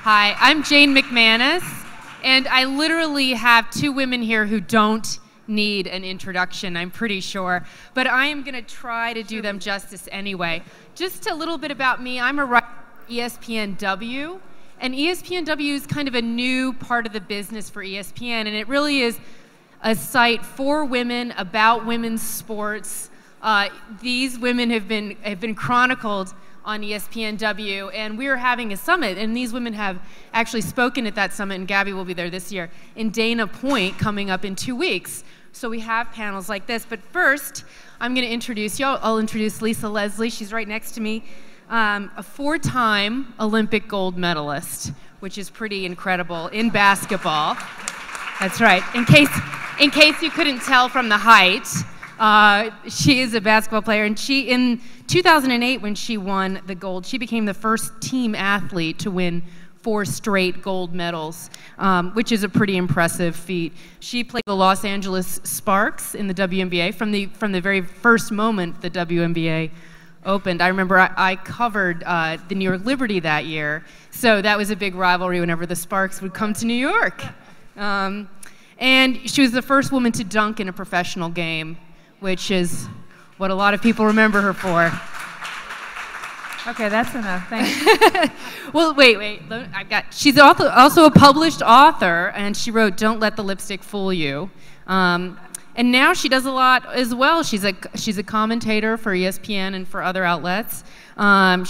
Hi, I'm Jane Mcmanus, and I literally have two women here who don't need an introduction, I'm pretty sure, but I am going to try to do them justice anyway. Just a little bit about me. I'm a writer for ESPNW, and ESPNW is kind of a new part of the business for ESPN, and it really is a site for women about women's sports. These women have been chronicled on ESPNW, and we are having a summit, and these women have actually spoken at that summit, and Gabby will be there this year, in Dana Point coming up in 2 weeks. So we have panels like this, but first, I'm gonna introduce you. I'll introduce Lisa Leslie. She's right next to me, a 4-time Olympic gold medalist, which is pretty incredible in basketball. That's right. In case you couldn't tell from the height, she is a basketball player, and in 2008, when she won the gold, she became the first team athlete to win 4 straight gold medals, which is a pretty impressive feat. She played the Los Angeles Sparks in the WNBA from the very first moment the WNBA opened. I remember I covered the New York Liberty that year, so that was a big rivalry whenever the Sparks would come to New York. And she was the first woman to dunk in a professional game, which is what a lot of people remember her for. Okay, that's enough. Thanks. Well, wait. She's also a published author, and she wrote "Don't Let the Lipstick Fool You." And now she does a lot as well. She's a commentator for ESPN and for other outlets.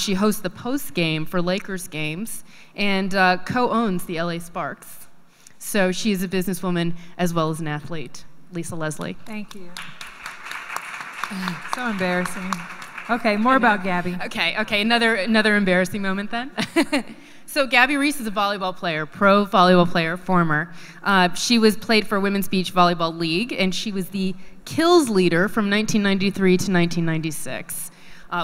She hosts the post game for Lakers games and co-owns the LA Sparks. So she is a businesswoman as well as an athlete. Lisa Leslie. Thank you. So embarrassing. Okay, more about Gabby. Okay, another embarrassing moment then. So Gabby Reece is a volleyball player, pro volleyball player, former. She was played for Women's Beach Volleyball League, and she was the kills leader from 1993 to 1996,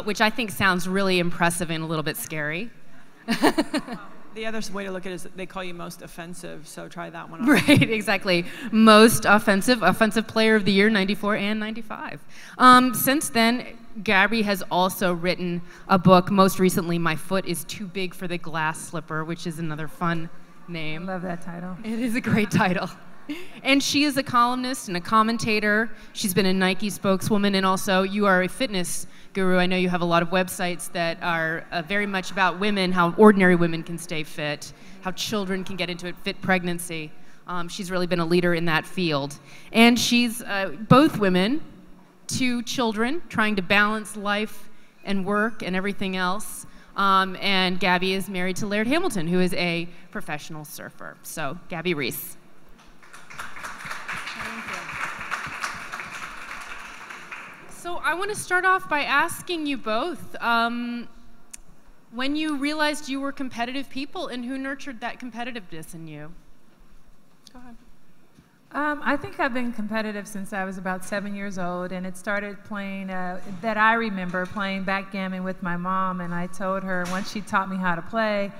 which I think sounds really impressive and a little bit scary. The other way to look at it is that they call you most offensive, so try that one on. Right, exactly. Most offensive player of the year, 94 and 95. Since then, Gabby has also written a book, most recently, My Foot is Too Big for the Glass Slipper, which is another fun name. I love that title. It is a great title. And she is a columnist and a commentator. She's been a Nike spokeswoman, and also you are a fitness guru. I know you have a lot of websites that are very much about women, how ordinary women can stay fit, how children can get into it, fit pregnancy. She's really been a leader in that field. And she's both women, 2 children, trying to balance life and work and everything else. And Gabby is married to Laird Hamilton, who is a professional surfer. So, Gabby Reece. So I want to start off by asking you both, when you realized you were competitive people, and who nurtured that competitiveness in you? Go ahead. I think I've been competitive since I was about 7 years old, and it started playing, that I remember playing backgammon with my mom, and I told her once she taught me how to play,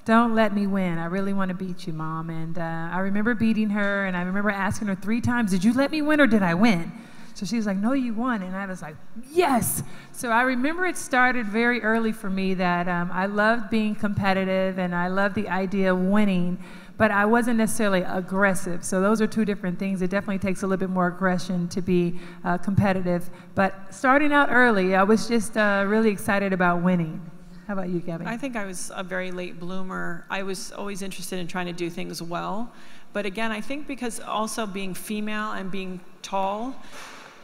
"Don't let me win. I really want to beat you, Mom." And I remember beating her, and I remember asking her 3 times, "Did you let me win or did I win?" So she was like, "No, you won." And I was like, "Yes!" So I remember it started very early for me that I loved being competitive and I loved the idea of winning, but I wasn't necessarily aggressive. So those are 2 different things. It definitely takes a little bit more aggression to be competitive. But starting out early, I was just really excited about winning. How about you, Gabby? I think I was a very late bloomer. I was always interested in trying to do things well. But again, I think because also being female and being tall,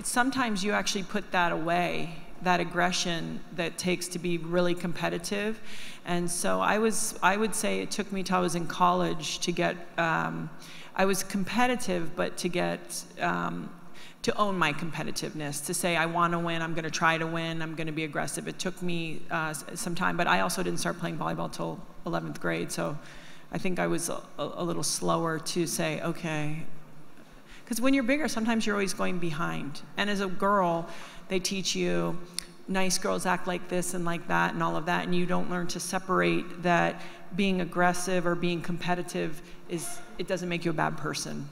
sometimes you actually put that away, that aggression that takes to be really competitive. And so I would say it took me till I was in college to get, I was competitive, but to get, to own my competitiveness, to say I want to win, I'm going to try to win, I'm going to be aggressive. It took me some time, but I also didn't start playing volleyball till 11th grade, so I think I was a little slower to say, okay. Because when you're bigger, sometimes you're always going behind. And as a girl, they teach you, nice girls act like this and like that and all of that, and you don't learn to separate that being aggressive or being competitive it doesn't make you a bad person.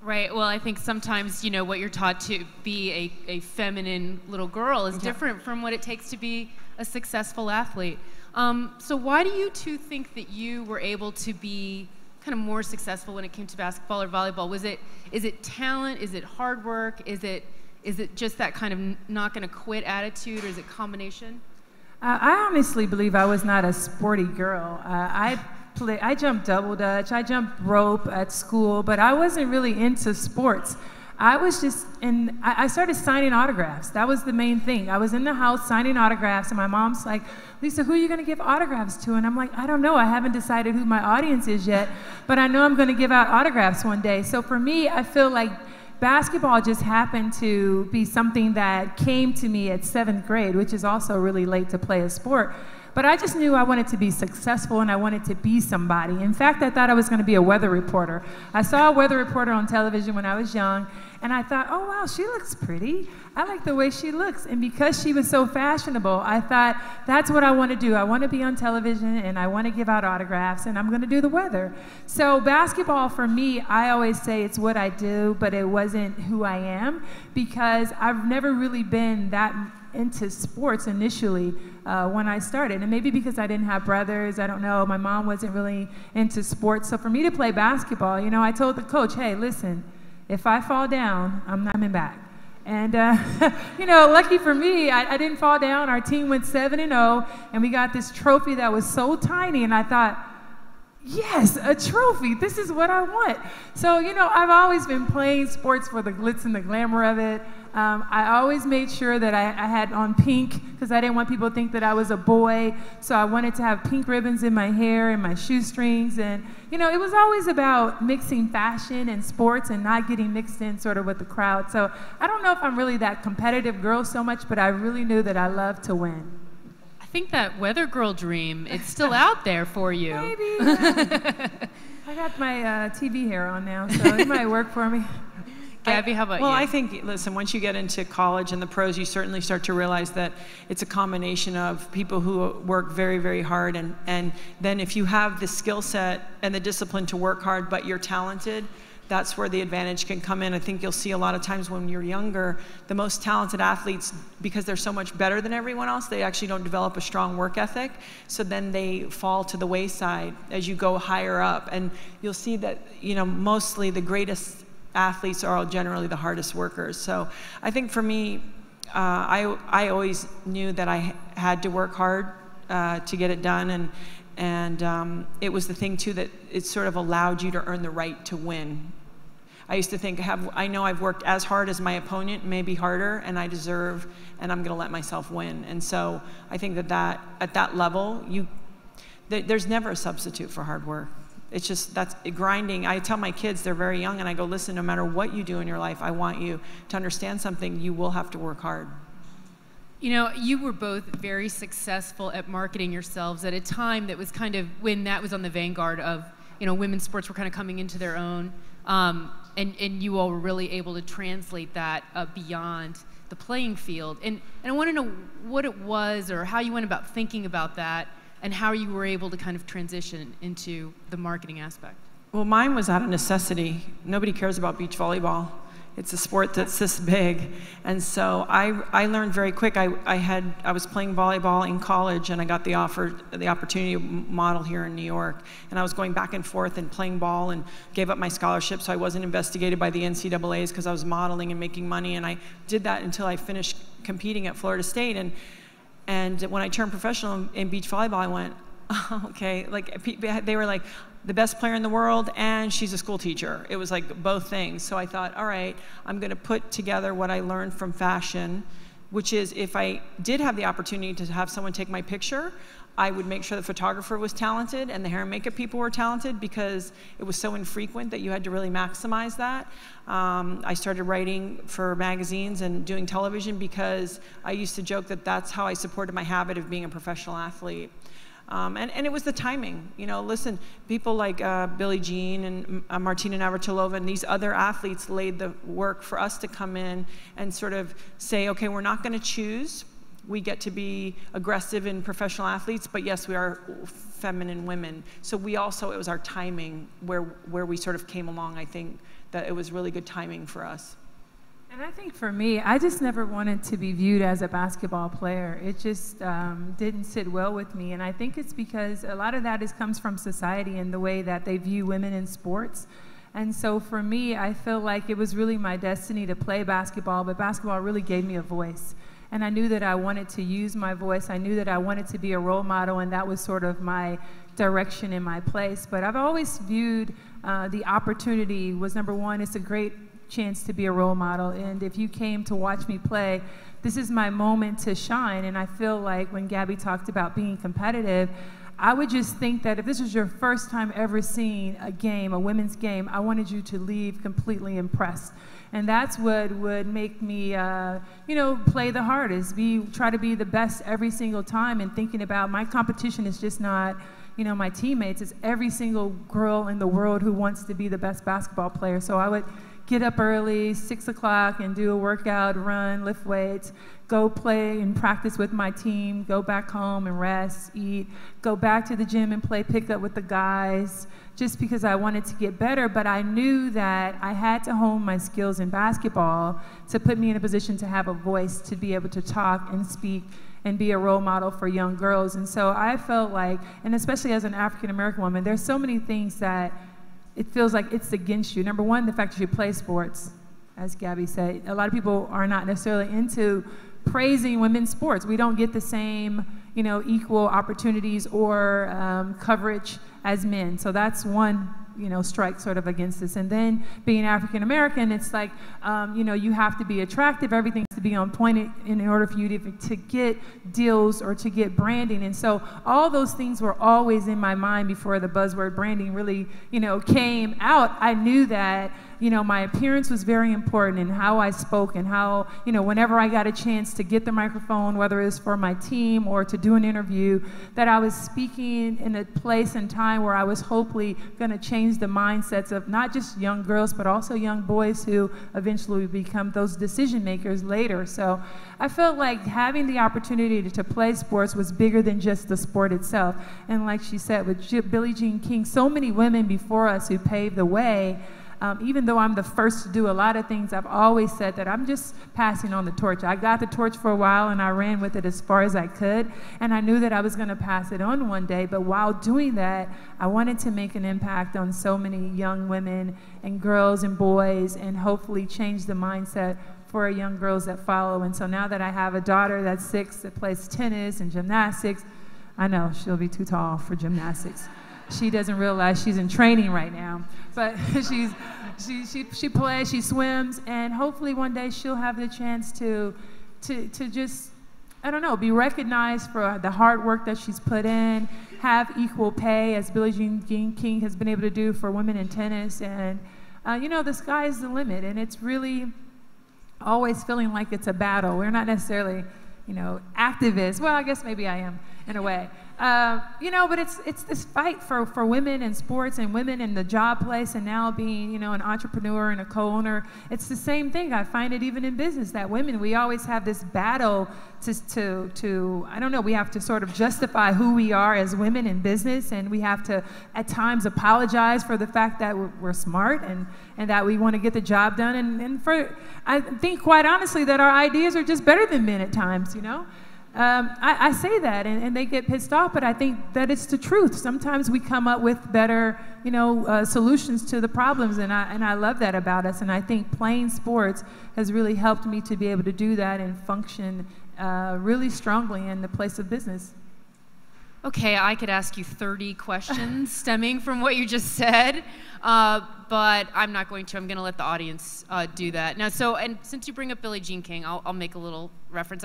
Right. Well, I think sometimes, you know, what you're taught to be a feminine little girl is different from what it takes to be a successful athlete. So why do you two think that you were able to be kind of more successful when it came to basketball or volleyball? Is it talent? Is it hard work? Is it just that kind of not going to quit attitude, or is it combination? I honestly believe I was not a sporty girl. I jumped double dutch, I jumped rope at school, but I wasn't really into sports. I was just I started signing autographs. That was the main thing. I was in the house signing autographs, and my mom's like, Lisa, who are you going to give autographs to? And I'm like, I don't know. I haven't decided who my audience is yet, but I know I'm going to give out autographs one day. So for me, I feel like basketball just happened to be something that came to me at 7th grade, which is also really late to play a sport. But I just knew I wanted to be successful and I wanted to be somebody. In fact, I thought I was going to be a weather reporter. I saw a weather reporter on television when I was young, and I thought, oh, wow, she looks pretty. I like the way she looks. And because she was so fashionable, I thought, that's what I want to do. I want to be on television, and I want to give out autographs, and I'm going to do the weather. So basketball, for me, I always say it's what I do, but it wasn't who I am, because I've never really been that into sports initially when I started. And maybe because I didn't have brothers, I don't know, my mom wasn't really into sports. So for me to play basketball, you know, I told the coach, hey, listen, if I fall down, I'm not coming back. And, you know, lucky for me, I didn't fall down. Our team went 7-0, and we got this trophy that was so tiny, and I thought, yes, a trophy. This is what I want. So, you know, I've always been playing sports for the glitz and the glamour of it. I always made sure that I had on pink, because I didn't want people to think that I was a boy. So I wanted to have pink ribbons in my hair and my shoestrings. And, you know, it was always about mixing fashion and sports and not getting mixed in sort of with the crowd. So I don't know if I'm really that competitive girl so much, but I really knew that I loved to win. I think that weather girl dream, it's still out there for you. Maybe. I got my TV hair on now, so it might work for me. Gabby, how about you? Well, I think, listen, once you get into college and the pros, you certainly start to realize that it's a combination of people who work very, very hard, and then if you have the skill set and the discipline to work hard, but you're talented, that's where the advantage can come in. I think you'll see a lot of times when you're younger, the most talented athletes, because they're so much better than everyone else, they actually don't develop a strong work ethic. So then they fall to the wayside as you go higher up. And you'll see that, you know, mostly the greatest athletes are generally the hardest workers. So I think for me, I always knew that I had to work hard to get it done. And it was the thing, too, that it sort of allowed you to earn the right to win. I used to think, I know I've worked as hard as my opponent, maybe harder, and I deserve, and I'm going to let myself win. And so I think that at that level, there's never a substitute for hard work. It's just, that's grinding. I tell my kids, they're very young, and I go, listen, no matter what you do in your life, I want you to understand something. You will have to work hard. You know, you were both very successful at marketing yourselves at a time that was kind of when that was on the vanguard of, you know, women's sports were kind of coming into their own. And you all were really able to translate that beyond the playing field. And I want to know what it was, or how you went about thinking about that, and how you were able to kind of transition into the marketing aspect. Well, mine was out of necessity. Nobody cares about beach volleyball. It's a sport that's this big. And so I learned very quick. I was playing volleyball in college, and I got the opportunity to model here in New York. And I was going back and forth and playing ball, and gave up my scholarship, so I wasn't investigated by the NCAAs because I was modeling and making money. And I did that until I finished competing at Florida State. And when I turned professional in beach volleyball, I went, oh, okay. Like, they were like, the best player in the world, and she's a school teacher. It was like both things. So I thought, all right, I'm going to put together what I learned from fashion, which is if I did have the opportunity to have someone take my picture, I would make sure the photographer was talented and the hair and makeup people were talented, because it was so infrequent that you had to really maximize that. I started writing for magazines and doing television because I used to joke that that's how I supported my habit of being a professional athlete. And it was the timing. You know, listen, people like Billie Jean and Martina Navratilova and these other athletes laid the work for us to come in and sort of say, okay, we're not going to choose. we get to be aggressive in professional athletes, but yes, we are feminine women. So we also, it was our timing where we sort of came along. I think that it was really good timing for us. And I think for me, I just never wanted to be viewed as a basketball player. It just didn't sit well with me. And I think it's because a lot of that comes from society and the way that they view women in sports. And so for me, I feel like it was really my destiny to play basketball, but basketball really gave me a voice. And I knew that I wanted to use my voice. I knew that I wanted to be a role model, and that was sort of my direction and my place. But I've always viewed the opportunity was, number one, it's a great chance to be a role model. And if you came to watch me play, this is my moment to shine. And I feel like when Gabby talked about being competitive, I would just think that if this was your first time ever seeing a game, a women's game, I wanted you to leave completely impressed. And that's what would make me, play the hardest, try to be the best every single time, and thinking about my competition is just not, my teammates. It's every single girl in the world who wants to be the best basketball player. So I would get up early, 6 o'clock, and do a workout, run, lift weights, go play and practice with my team, go back home and rest, eat, go back to the gym and play pickup with the guys, just because I wanted to get better. But I knew that I had to hone my skills in basketball to put me in a position to have a voice, to be able to talk and speak and be a role model for young girls. And so I felt like, and especially as an African-American woman, there's so many things that it feels like it's against you. Number one, the fact that you play sports, as Gabby said. A lot of people are not necessarily into praising women's sports. We don't get the same, equal opportunities or coverage as men. So that's one, strike sort of against us. And then being African American, it's like, you have to be attractive. Everything has to be on point in order for you to get deals or to get branding. And so all those things were always in my mind before the buzzword branding really, came out. I knew that, my appearance was very important, and how I spoke, and how, whenever I got a chance to get the microphone, whether it's for my team or to do an interview, that I was speaking in a place and time where I was hopefully going to change the mindsets of not just young girls, but also young boys who eventually become those decision makers later. So I felt like having the opportunity to play sports was bigger than just the sport itself. And like she said, with Billie Jean King, so many women before us who paved the way. Even though I'm the first to do a lot of things, I've always said that I'm just passing on the torch. I got the torch for a while, and I ran with it as far as I could, and I knew that I was going to pass it on one day. But while doing that, I wanted to make an impact on so many young women and girls and boys, and hopefully change the mindset for young girls that follow. And so now that I have a daughter that's 6 that plays tennis and gymnastics, I know she'll be too tall for gymnastics. She doesn't realize she's in training right now, but she plays, she swims, and hopefully one day she'll have the chance to just, I don't know, be recognized for the hard work that she's put in, have equal pay as Billie Jean King has been able to do for women in tennis, and the sky is the limit, and it's really always feeling like it's a battle. We're not necessarily, activists. Well, I guess maybe I am in a way. But it's this fight for women in sports and women in the job place, and now being, an entrepreneur and a co-owner. It's the same thing. I find it even in business, that women, we always have this battle to I don't know, we have to sort of justify who we are as women in business, and we have to at times apologize for the fact that we're smart and that we want to get the job done. And I think quite honestly that our ideas are just better than men at times, I say that, and they get pissed off, but I think that it's the truth. Sometimes we come up with better, solutions to the problems, and I love that about us. And I think playing sports has really helped me to be able to do that and function really strongly in the place of business. Okay, I could ask you 30 questions stemming from what you just said, but I'm not going to. I'm going to let the audience do that. Now, and since you bring up Billie Jean King, I'll make a little reference.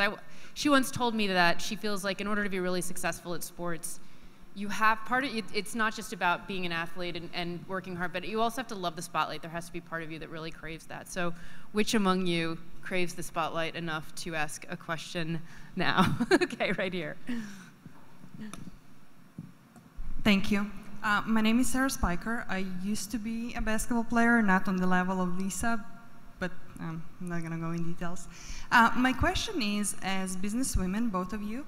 She once told me that she feels like in order to be really successful at sports, you have it's not just about being an athlete and working hard, but you also have to love the spotlight. There has to be part of you that really craves that. So which among you craves the spotlight enough to ask a question now? Okay, right here. Thank you. My name is Sarah Spiker. I used to be a basketball player, not on the level of Lisa, but I'm not going to go in details. My question is, as businesswomen, both of you,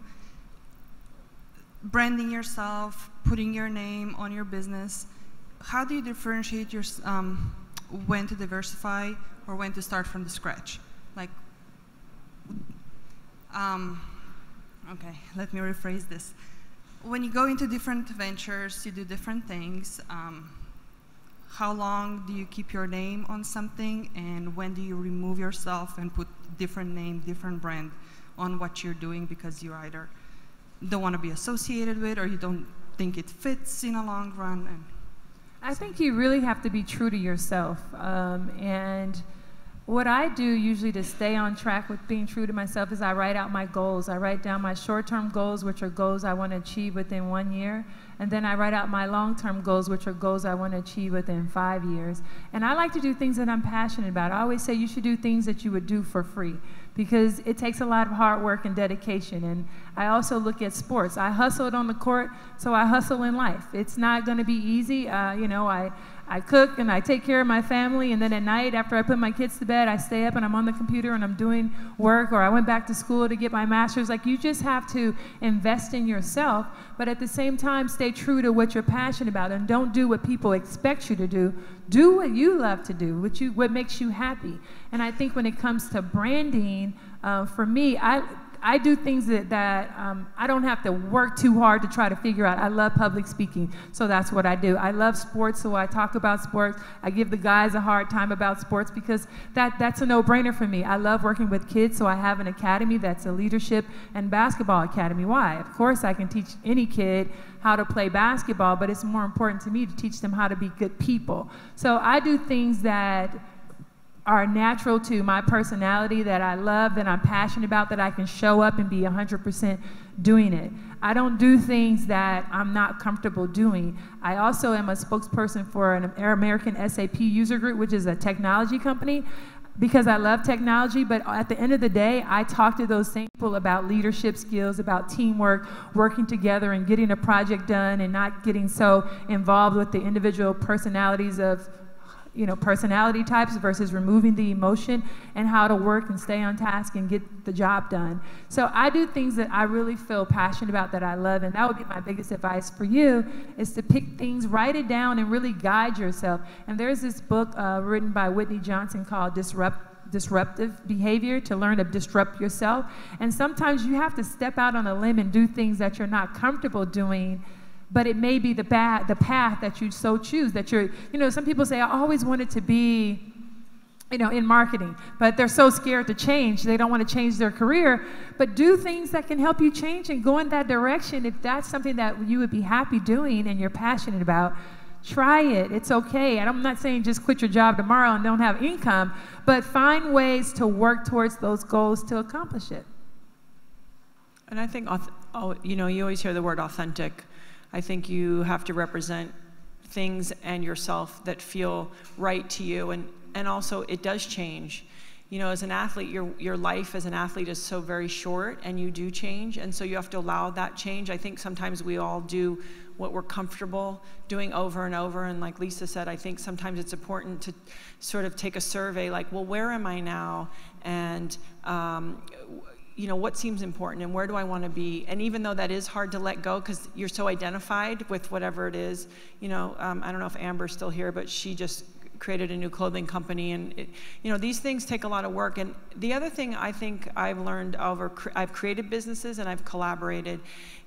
branding yourself, putting your name on your business, how do you differentiate your, when to diversify or when to start from the scratch? Like, okay, let me rephrase this. When you go into different ventures, you do different things. How long do you keep your name on something, and when do you remove yourself and put different name, different brand on what you're doing because you either don't want to be associated with or you don't think it fits in a long run? And I think you really have to be true to yourself. And what I do usually to stay on track with being true to myself is I write out my goals. I write down my short-term goals, which are goals I want to achieve within 1 year. And then I write out my long-term goals, which are goals I want to achieve within 5 years. And I like to do things that I'm passionate about. I always say you should do things that you would do for free, because it takes a lot of hard work and dedication. And I also look at sports. I hustled on the court, so I hustle in life. It's not going to be easy. You know, I cook and I take care of my family, and then at night after I put my kids to bed, I stay up and I'm on the computer and I'm doing work, or I went back to school to get my master's. Like, you just have to invest in yourself, but at the same time stay true to what you're passionate about, and don't do what people expect you to do. Do what you love to do, what makes you happy. And I think when it comes to branding, for me, I do things that I don't have to work too hard to try to figure out. I love public speaking, so that's what I do. I love sports, so I talk about sports. I give the guys a hard time about sports because that's a no-brainer for me. I love working with kids, so I have an academy that's a leadership and basketball academy. Why? Of course, I can teach any kid how to play basketball, but it's more important to me to teach them how to be good people. So I do things that are natural to my personality, that I love, that I'm passionate about, that I can show up and be 100% doing it. I don't do things that I'm not comfortable doing. I also am a spokesperson for an American SAP user group, which is a technology company, because I love technology, but at the end of the day, I talk to those same people about leadership skills, about teamwork, working together and getting a project done, and not getting so involved with the individual personalities of, you know, personality types versus removing the emotion, and how to work and stay on task and get the job done. So I do things that I really feel passionate about, that I love, and that would be my biggest advice for you, is to pick things, write it down, and really guide yourself. And there's this book written by Whitney Johnson called Disruptive Behavior, to learn to disrupt yourself. And sometimes you have to step out on a limb and do things that you're not comfortable doing, but it may be the path that you so choose, that you're, you know, some people say, I always wanted to be, you know, in marketing, but they're so scared to change. They don't want to change their career, but do things that can help you change and go in that direction. If that's something that you would be happy doing and you're passionate about, try it. It's okay. And I'm not saying just quit your job tomorrow and don't have income, but find ways to work towards those goals to accomplish it. And I think, you know, you always hear the word authentic. I think you have to represent things and yourself that feel right to you, and also it does change. You know, as an athlete, your life as an athlete is so very short, and you do change, and so you have to allow that change. I think sometimes we all do what we're comfortable doing over and over, and like Lisa said, I think sometimes it's important to sort of take a survey, like, well, where am I now, and you know, what seems important, and where do I want to be? And even though that is hard to let go because you're so identified with whatever it is, you know, I don't know if Amber's still here, but she just created a new clothing company, and you know, these things take a lot of work. And the other thing I think I've learned I've created businesses and I've collaborated,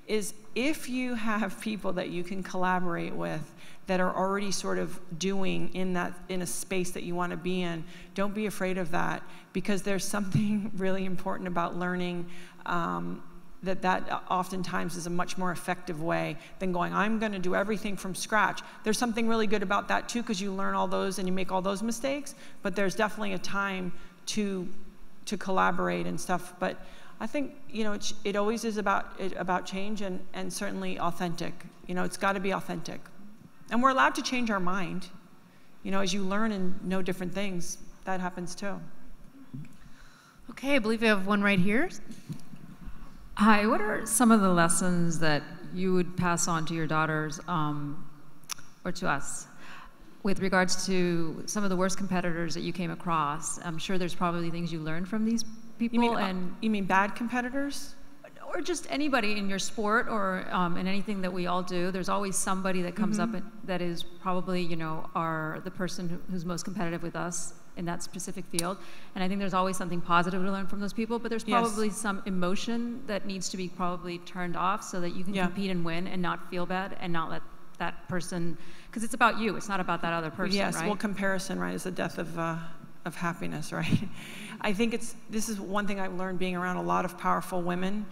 is if you have people that you can collaborate with that are already sort of doing in a space that you want to be in, don't be afraid of that, because there's something really important about learning that oftentimes is a much more effective way than going, I'm going to do everything from scratch. There's something really good about that too, because you learn all those and you make all those mistakes, but there's definitely a time to collaborate and stuff. But I think, you know, it always is about change, and certainly authentic. You know, it's got to be authentic. And we're allowed to change our mind. You know, as you learn and know different things, that happens too. Okay, I believe we have one right here. Hi, what are some of the lessons that you would pass on to your daughters or to us with regards to some of the worst competitors that you came across, I'm sure there's probably things you learned from these people. You mean bad competitors? Or just anybody in your sport or in anything that we all do. There's always somebody that comes up that is probably, the person who's most competitive with us in that specific field. And I think there's always something positive to learn from those people, but there's probably some emotion that needs to be probably turned off so that you can compete and win and not feel bad and not let that person, because it's about you, it's not about that other person, yes, right? Well, comparison, right, is the death of happiness, right? I think this is one thing I've learned being around a lot of powerful women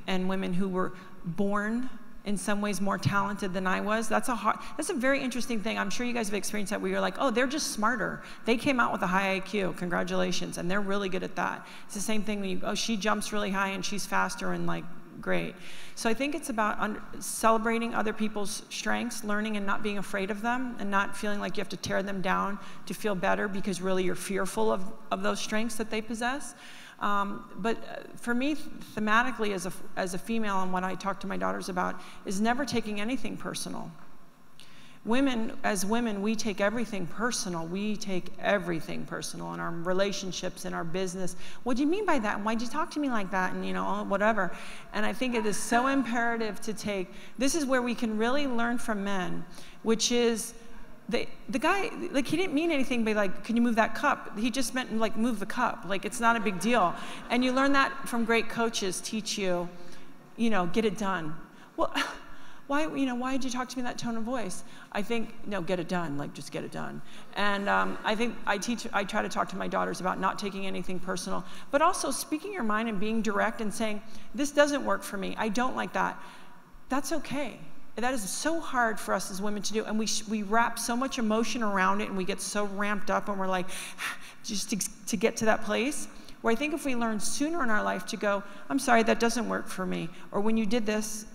and women who were born in some ways more talented than I was. That's a very interesting thing. I'm sure you guys have experienced that where you're like, oh, they're just smarter. They came out with a high IQ, congratulations, and they're really good at that. It's the same thing when she jumps really high and she's faster and like, great. So I think it's about celebrating other people's strengths, learning and not being afraid of them, and not feeling like you have to tear them down to feel better because really you're fearful of those strengths that they possess. But for me, thematically as a female, and what I talk to my daughters about is never taking anything personal. As women, we take everything personal. We take everything personal in our relationships, in our business. What do you mean by that? And why'd you talk to me like that? And whatever. And I think it is so imperative to take, this is where we can really learn from men, which is, the guy, like, he didn't mean anything by like, can you move that cup? He just meant like, move the cup. Like, it's not a big deal. And you learn that from great coaches teach you, get it done. Well, why did you talk to me in that tone of voice? I think, no, get it done, like just get it done. And I think I try to talk to my daughters about not taking anything personal, but also speaking your mind and being direct and saying, this doesn't work for me, I don't like that. That's okay. That is so hard for us as women to do, and we wrap so much emotion around it, and we get so ramped up, and we're like, just to get to that place, where I think if we learn sooner in our life to go, I'm sorry, that doesn't work for me, or when you did this,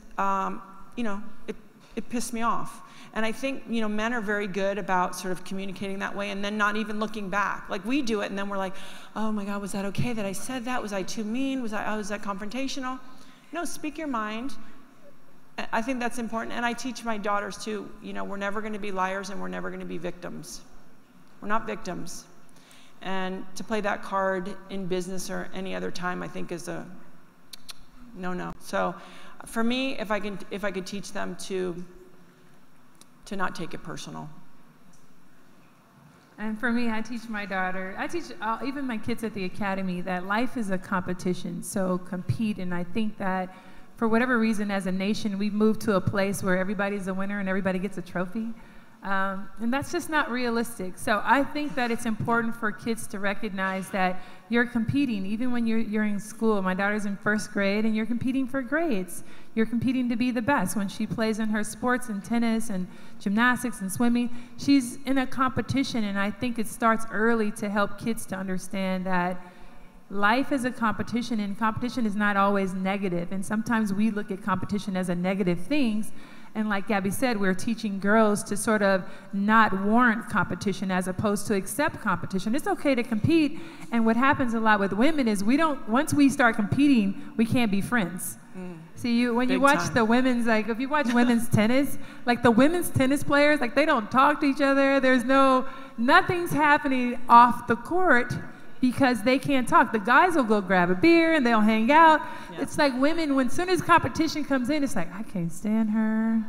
it pissed me off. And I think, men are very good about sort of communicating that way and then not even looking back. Like, we do it, and then we're like, oh my God, was that okay that I said that? Was I too mean? Was that confrontational? No, speak your mind. I think that's important. And I teach my daughters too, we're never going to be liars and we're never going to be victims. We're not victims. And to play that card in business or any other time, I think is a no-no. So for me, if I could teach them to not take it personal. And for me, I teach my daughter, even my kids at the academy, that life is a competition, so compete. And I think that for whatever reason, as a nation, we've moved to a place where everybody's a winner and everybody gets a trophy. And that's just not realistic. So I think that it's important for kids to recognize that you're competing, even when you're in school. My daughter's in first grade, and you're competing for grades. You're competing to be the best. When she plays in her sports and tennis and gymnastics and swimming, she's in a competition, and I think it starts early to help kids to understand that life is a competition, and competition is not always negative. And sometimes we look at competition as a negative thing. And like Gabby said, we're teaching girls to sort of not warrant competition as opposed to accept competition. It's okay to compete. And what happens a lot with women is once we start competing, we can't be friends. See, when you watch the women's, like if you watch women's tennis, like the women's tennis players, like they don't talk to each other. Nothing's happening off the court because they can't talk. The guys will go grab a beer and they'll hang out. Yeah. It's like women, when soon as competition comes in, it's like, I can't stand her.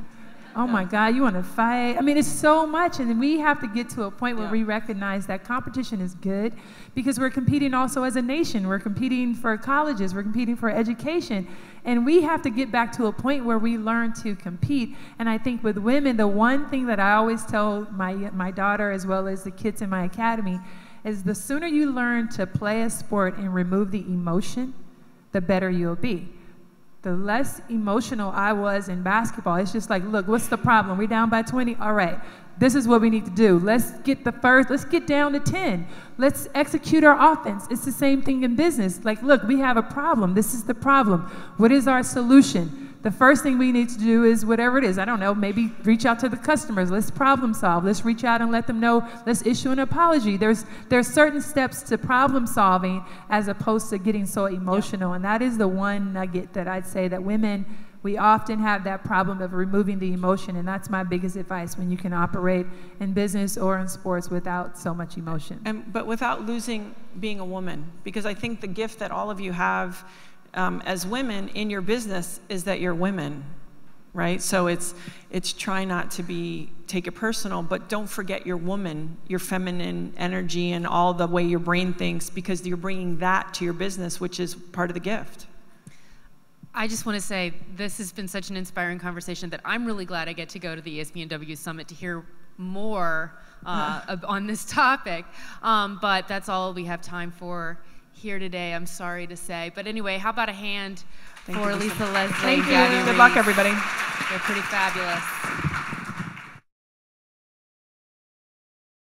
Oh my God, you want to fight? I mean, it's so much, and we have to get to a point where we recognize that competition is good because we're competing also as a nation. We're competing for colleges, we're competing for education, and we have to get back to a point where we learn to compete. And I think with women, the one thing that I always tell my daughter as well as the kids in my academy is the sooner you learn to play a sport and remove the emotion, the better you'll be. The less emotional I was in basketball, it's just like, look, what's the problem? We're down by 20? All right, this is what we need to do. Let's get down to 10. Let's execute our offense. It's the same thing in business. Like, look, we have a problem. This is the problem. What is our solution? The first thing we need to do is whatever it is, I don't know, maybe reach out to the customers. Let's problem solve. Let's reach out and let them know. Let's issue an apology. There's certain steps to problem solving as opposed to getting so emotional. And that is the one nugget that I'd say that women we often have that problem of removing the emotion, and that's my biggest advice when you can operate in business or in sports without so much emotion. But without losing being a woman, because I think the gift that all of you have as women in your business is that you're women, right? So it's try not to take it personal, but don't forget your woman, your feminine energy and all the way your brain thinks, because you're bringing that to your business, which is part of the gift. I just want to say this has been such an inspiring conversation that I'm really glad I get to go to the ESPNW Summit to hear more on this topic. But that's all we have time for here today, I'm sorry to say. But anyway, how about a hand for Lisa Leslie and Gabby Reece. Good luck, everybody. They're pretty fabulous.